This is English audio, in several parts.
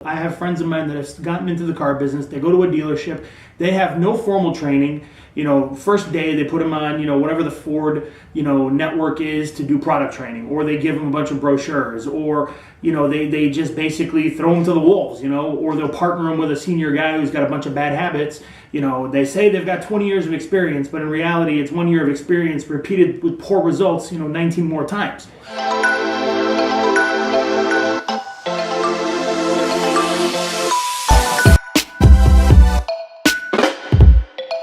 I have friends of mine that have gotten into the car business. They go to a dealership. They have no formal training. First day they put them on, whatever the Ford, network is to do product training, or they give them a bunch of brochures, or, they just basically throw them to the wolves, or they'll partner them with a senior guy who's got a bunch of bad habits. They say they've got 20 years of experience, but in reality, it's 1 year of experience repeated with poor results, 19 more times.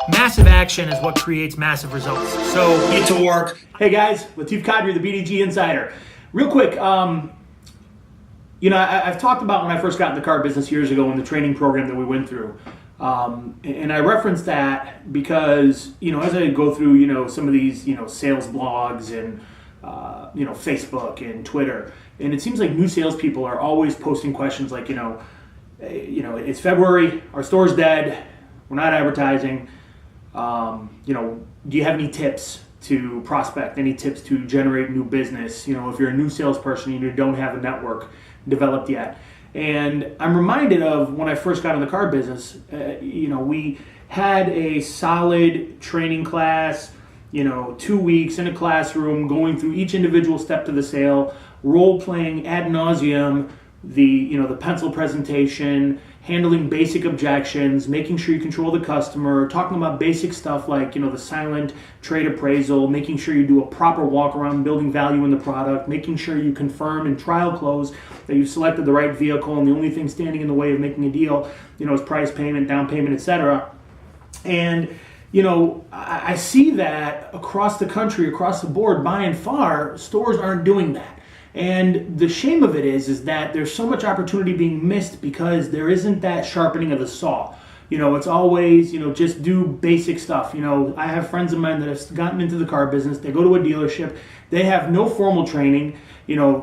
Massive action is what creates massive results. So get to work. Hey guys, Latif Kadri, the BDG Insider. Real quick, I've talked about when I first got in the car business years ago in the training program that we went through. And I referenced that because, as I go through, some of these, sales blogs and, Facebook and Twitter, and it seems like new salespeople are always posting questions like, it's February, our store's dead, we're not advertising. Do you have any tips to prospect, any tips to generate new business? If you're a new salesperson and you don't have a network developed yet. And I'm reminded of when I first got in the car business, we had a solid training class, 2 weeks in a classroom going through each individual step to the sale, role playing ad nauseum, the pencil presentation, handling basic objections, making sure you control the customer, talking about basic stuff like, the silent trade appraisal, making sure you do a proper walk around, building value in the product, making sure you confirm and trial close that you've selected the right vehicle, and the only thing standing in the way of making a deal, is price payment, down payment, etc. And, I see that across the country, across the board, by and far, stores aren't doing that. And the shame of it is that there's so much opportunity being missed because there isn't that sharpening of the saw. It's always, just do basic stuff. I have friends of mine that have gotten into the car business. They go to a dealership. They have no formal training.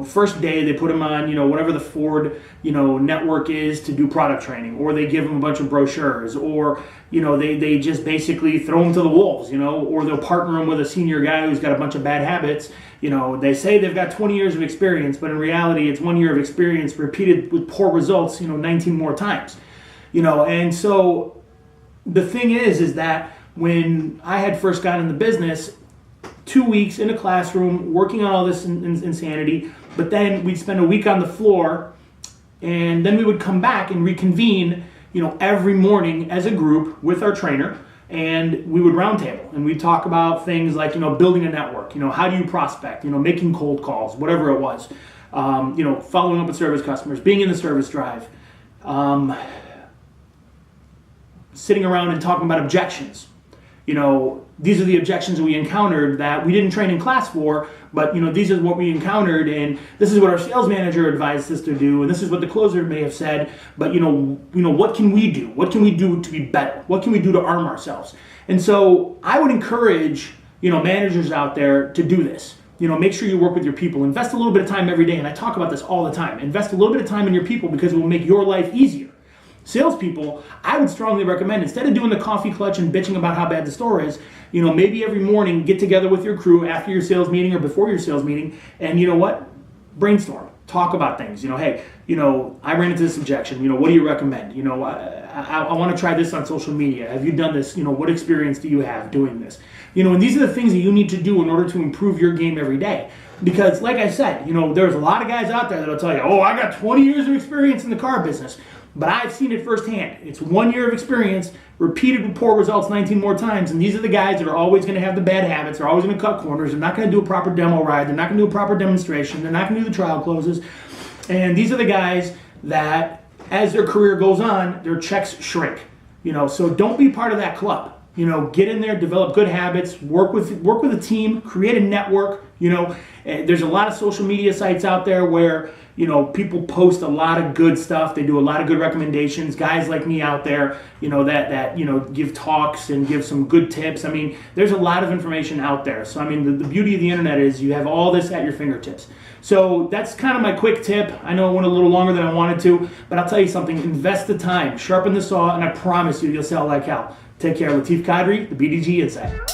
First day they put them on, whatever the Ford, network is to do product training, or they give them a bunch of brochures, or, they just basically throw them to the wolves, or they'll partner them with a senior guy who's got a bunch of bad habits. They say they've got 20 years of experience, but in reality, it's 1 year of experience repeated with poor results, 19 more times. And so the thing is that when I had first gotten in the business, 2 weeks in a classroom working on all this insanity, but then we'd spend a week on the floor, and then we would come back and reconvene, every morning as a group with our trainer, and we would roundtable and we'd talk about things like, building a network, how do you prospect, making cold calls, whatever it was, following up with service customers, being in the service drive, sitting around and talking about objections. These are the objections that we encountered that we didn't train in class for, but these are what we encountered, and this is what our sales manager advised us to do, and this is what the closer may have said, but what can we do? What can we do to be better? What can we do to arm ourselves? And so I would encourage, managers out there to do this. Make sure you work with your people. Invest a little bit of time every day, and I talk about this all the time. Invest a little bit of time in your people because it will make your life easier. Salespeople, I would strongly recommend, instead of doing the coffee clutch and bitching about how bad the store is, maybe every morning get together with your crew after your sales meeting or before your sales meeting, and brainstorm, talk about things. Hey, I ran into this objection. What do you recommend? I want to try this on social media. Have you done this? What experience do you have doing this? And these are the things that you need to do in order to improve your game every day. Because like I said, there's a lot of guys out there that'll tell you, I got 20 years of experience in the car business. But I've seen it firsthand. It's 1 year of experience, repeated with poor results 19 more times, and these are the guys that are always going to have the bad habits. They're always going to cut corners. They're not going to do a proper demo ride. They're not going to do a proper demonstration. They're not going to do the trial closes. And these are the guys that, as their career goes on, their checks shrink. So don't be part of that club. Get in there, develop good habits, work with a team, create a network. There's a lot of social media sites out there where people post a lot of good stuff. They do a lot of good recommendations. Guys like me out there, that give talks and give some good tips. There's a lot of information out there. So the beauty of the internet is you have all this at your fingertips. So that's kind of my quick tip. I know it went a little longer than I wanted to, but I'll tell you something. Invest the time, sharpen the saw, and I promise you'll sell like hell. Take care. Latif Kadri, the BDG Insider.